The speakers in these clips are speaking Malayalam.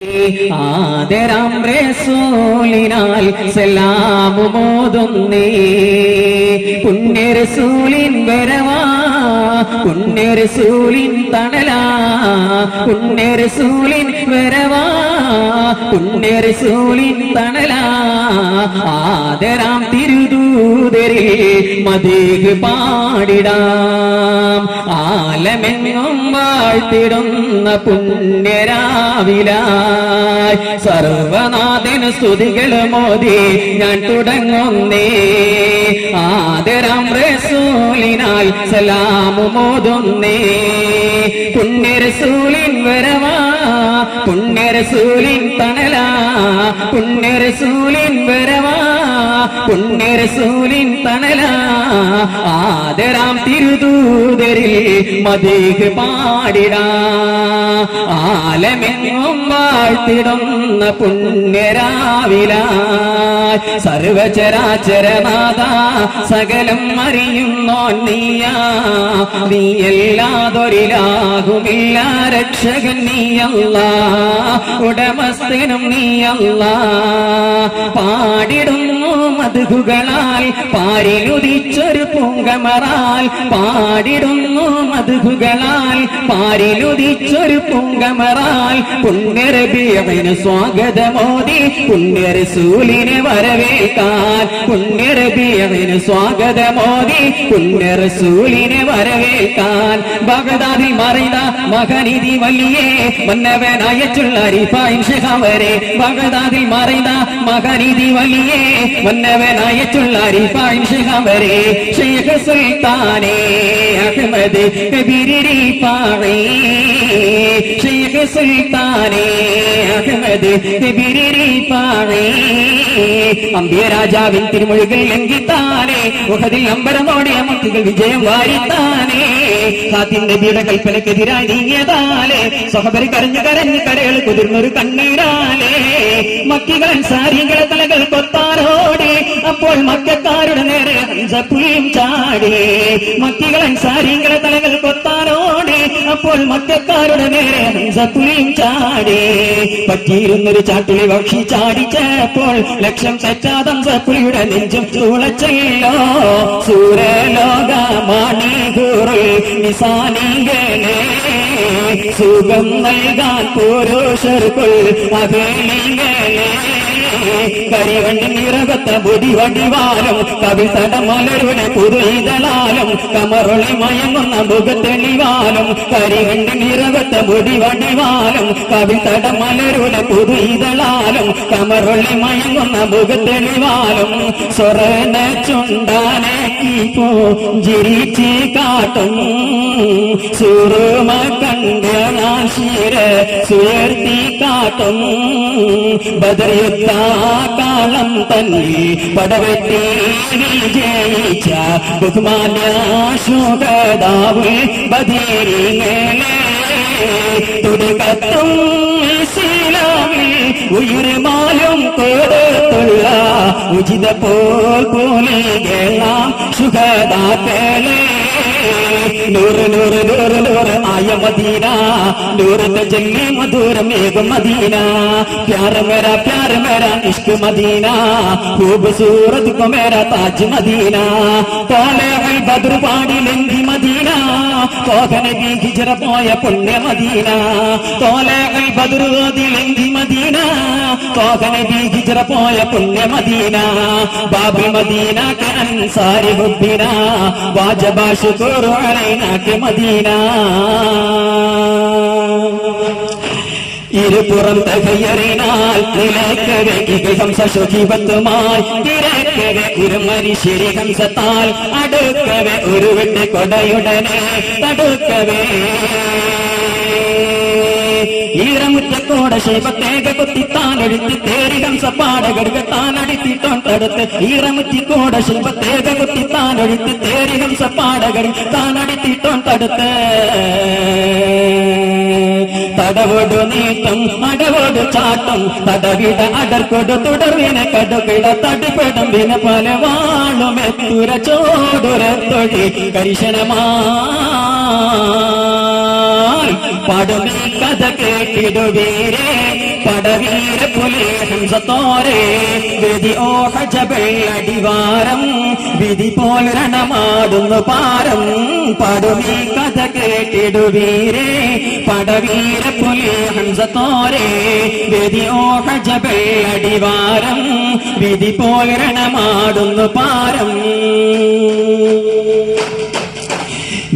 ആദരം റസൂലിനാൽ സലാമുമോതുന്നേ പുണ്യ റസൂലിൻ വരവാ പുണ്യ റസൂലിൻ തണലാ പുണ്യ റസൂലിൻ വരവാ പുണ്യ റസൂലിൻ തണലാ ആദരം തിരുദൂതരിൽ മദീഹ് പാടിടാം ആലമെങ്ങും വാഴ്ത്തിടുന്ന പുണ്യരാവിലായി സർവനാഥന് സ്തുതികൾ മോദി ഞാൻ തുടങ്ങുന്നേ ആദരം റസൂലിനാൽ സലാമു മോതുന്നേ പുണ്യ റസൂലിൻ വരവാ പുണ്യ റസൂലിൻ തണലാ പുണ്യ റസൂലിൻ വരവാ പുണ്യ റസൂലിൻ തണലാ ആദരം തിരുദൂതരിൽ മദീഹ് പാടിടാം ആലമെങ്ങും വാഴ്ത്തിടുന്ന പുണ്യരാവിലായി സർവചരാചരനാഥ സകലം അറിയുന്നോ നീയാ നീയല്ലാതൊരിലാകുമില്ല രക്ഷകൻ നീയല്ലാ ഉടമസ്ഥനും നീയല്ലാ പാടിടുന്നു മധുകളാൽ പാരിലുദിച്ചൊരു പൂങ്കമറാൽ പാടിടുന്നു മധുകളാൽ പാരിലുദിച്ചൊരു പൂങ്കമറാൽ പുണ്യറബിയവന് സ്വാഗതമോദി പുണ്യ റസൂലിനെ വരവേൽക്കാൻ പുണ്യറബിയവന് സ്വാഗതമോദി പുണ്യ റസൂലിനെ വരവേൽക്കാൻ ബഗ്ദാദിൽ മറിത മകനിധി വലിയേ മന്നവനായച്ചുള്ള റിഫായിൻ ശിഖാവരെ ബഗ്ദാദിൽ മറിത മകനിധി വലിയേ മന്നവനായച്ചുള്ള റിഫായിൻ ശിഖാവരെ ശൈഖ് സുൽത്താനേ അഹ്മദ് കബീർ റിഫായി ശൈഖ് സുൽത്താനേ അഹ്മദ് കബീർ റിഫായി അംബിയ രാജാവിൻ തിരുമൊഴികൾ ലംഘിത്താനേ ഉഹദിൽ അമ്പരമോടിയ മുത്തുകൾ വിജയം വാരിത്താനേ ഖാതിം നബിയുടെ കൽപ്പനക്കെതിരായി നീങ്ങിയതാലേ സ്വഹബർ കരഞ്ഞു കരഞ്ഞു കരകൾ കുതിർന്നൊരു കണ്ണീരാലേ മക്കികൾ അൻസാരികളെ തലകൾ കൊത്താരോടി അപ്പോൾ മക്കക്കാരുടെ നേരെ ഹംസപ്പുലിയും ചാടി മക്കികൾ അൻസാരികളെ തലകൾ കൊത്താരോടി അപ്പോൾ മക്കക്കാരുടെ നേരെ ഹംസപ്പുലിയും ചാടി പറ്റിയിരുന്നൊരു ചാട്ടിലെ പക്ഷി ചാടിച്ചപ്പോൾ ലക്ഷ്യം തെറ്റാതെ ഹംസപ്പുലിയുടെ നെഞ്ചും ചൂളച്ചല്ലോ സൂരലോക മാണികൂറിൽ നിസാനികളെ സുഖം നൽകാൻ പുരുഷർക്കുൾ അകലികളെ കരിവണ്ടി നിറകത്ത ബുദ്ധി വടിവാലും കവിതട മലരുടെ പുതുതലാലും കമറൊളി മയങ്ങുന്ന മുഖത്തെളിവാലും കരിവണ്ടി നിറകത്ത ബുദ്ധി വടിവാലും കവിതട മലരുടെ പുതുതലാലും കമറൊളി മയങ്ങുന്ന മുഖത്തെളിവാലും സ്വർണ്ണ ചുണ്ടാനേക്കി പുഞ്ചിരിച്ച് കാട്ടും സുറുമ കണ്ട നാശിര സുയർത്തി കാട്ടും ബദർയുദ്ധ കാലം തന്നിൽ പടവെട്ടി വിജയിച്ച ബഹുമാന്യ ശോകദാവ് ബദീരിങ്ങളെ തുടക്കത്തും ഇസ്ലാമിൽ ഉയർമാലും കൊടുത്തുള്ള ഉചിത പോലെല്ലാം ശുഹദാക്കളെ നൂറ് നൂറ് നൂറ് നൂറ് ആയ മദീന നൂറ് തജല്ലി മധുരമേഘ മദീന प्यार मेरा इश्क मदीना खूबसूरत को मेरा ताज मदीना तोले बद्र पाड़ी लेंगी मदीना तोगने भी हिजर पोय पुण्य मदीना तोले बद्र लेंगी मदीना तोगने भी हिजर पोय पुण्य मदीना बाबी मदीना के अंसारी हुब्बिना वाजबा शुक्र अलैना के मदीना ഇരുപുറം തകയറിനാൽ നിലക്കവെ ഹംസ ശോഭിബന്ധമായി തിരക്കവെ ഒരു മനുഷ്യരി ഹംസത്താൽ അടുക്കവെ ഒരു വെട്ട് കൊടയുടനെ തടുക്കവേ ഈറമുറ്റക്കോട ശൈവത്തേക കുത്തിത്താൻ എഴുത്തി തേരി ഹംസ പാടകടുകത്താൻ അടിത്തിട്ടോൻ തടുത്ത് ഈറമുറ്റിക്കോട ശൈവത്തേക കുത്തിത്താൻ എഴുത്തി തേരി ഹംസ പാടകടി താൻ അടിത്തിട്ടോൻ തടുത്ത് തടവോടു നീട്ടം അടവോടു ചാട്ടം തടവിട അടർക്കൊടു തുടർവിനെ കടുകിട തടിപ്പെടും വിന പല വാളുമെത്തുര ചോടുര തൊഴി കരിശനമാ പാടുമീ കഥ കേട്ടിടുവീരേ പടവീര പുലി ഹംസത്തോരെ വിധി ഓഹജബെള്ളടിവാരം വിധി പോൽ രണമാടുന്നു പാരം പാടുമീ കഥ കേട്ടിടുവീരേ പടവീര പുലി ഹംസത്തോരെ വിധി ഓഹജബെള്ളടിവാരം വിധി പോൽ രണമാടുന്നു പാരം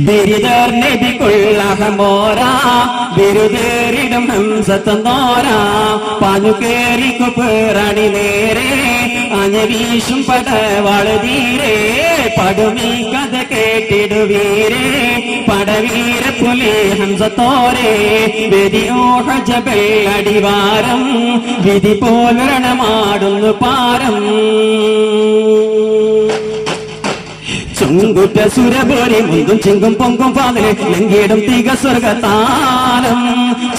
ബിരുദർ നബിക്കുള്ളഹമോരാ ബിരുദേറിടും ഹംസത്തന്നോരാ പാഞ്ഞു കേറി കുപ്പേറാണി നേരെ അഞ്ഞവീശും പടവാള് തീരെ പടുമീ കഥ കേട്ടിടുവീരേ പടവീര പുലി ഹംസത്തോരെ വിധി ഓഹജബെള്ളടിവാരം വിധി പോൽ രണമാടുന്നു പാരം ചുങ്കുറ്റ സുരപുരി മുന്തും ചിങ്കും പൊങ്കും പാതിലെ ലങ്കിടും തിക സ്വർഗത്താനം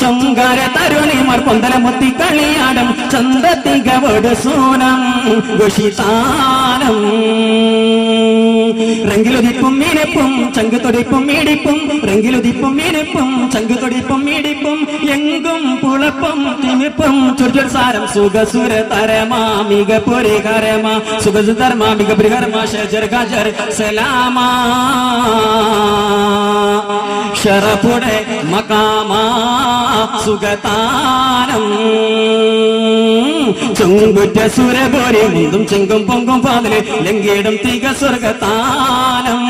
ചൊങ്കാര തരുണിമാർ പൊന്തല മുത്തി കളിയാടും ചന്ത തികവട് സൂനം ഘോഷിത്താനം റെങ്കിലുതിപ്പും മീനപ്പും ചങ്കു തൊടിപ്പും മീടിപ്പും റെങ്കിലുതിപ്പും മീനപ്പും ചങ്കു തൊടിപ്പും മീടിപ്പും എങ്കും പുളപ്പും തിമിപ്പും ചുരുൾ സാരം സുഖസുര തരമാ മിക പുരികരമാ സുഖസുധർമാ മിക പുരികരമാ ഷജർ ഗജർ സലാമാ ഷറഫുടെ മകാമാ സുഖതാനം ചുങ്കുറ്റ സുരപുരി മുന്തും ചെങ്കും പൊങ്കും പാതിലെ ലങ്കിടും തിക സ്വർഗത്താനം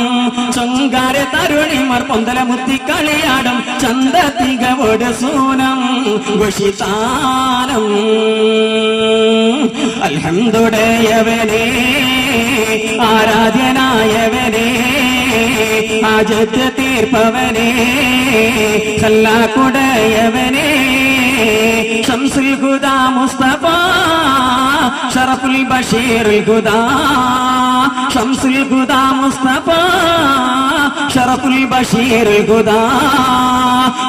ചൊങ്കാര തരുണിമാർ പൊന്തല മുത്തി കളിയാടും ചന്ത തികവോട് സൂനം ഘോഷിത്താനം അൽഹംദുലില്ലാഹ് ആരാധ്യനായവനേ ആജത്ത് തീർപ്പവനേ ഖല്ലാഖുടയവനേ ശംസുൽ ഹുദാ മുസ്തഫ ഷറഫുൽ ബഷീറുൽ ഹുദാ ശംസുൽ ഹുദാ മുസ്തഫ ഷറഫുൽ ബഷീറുൽ ഹുദാ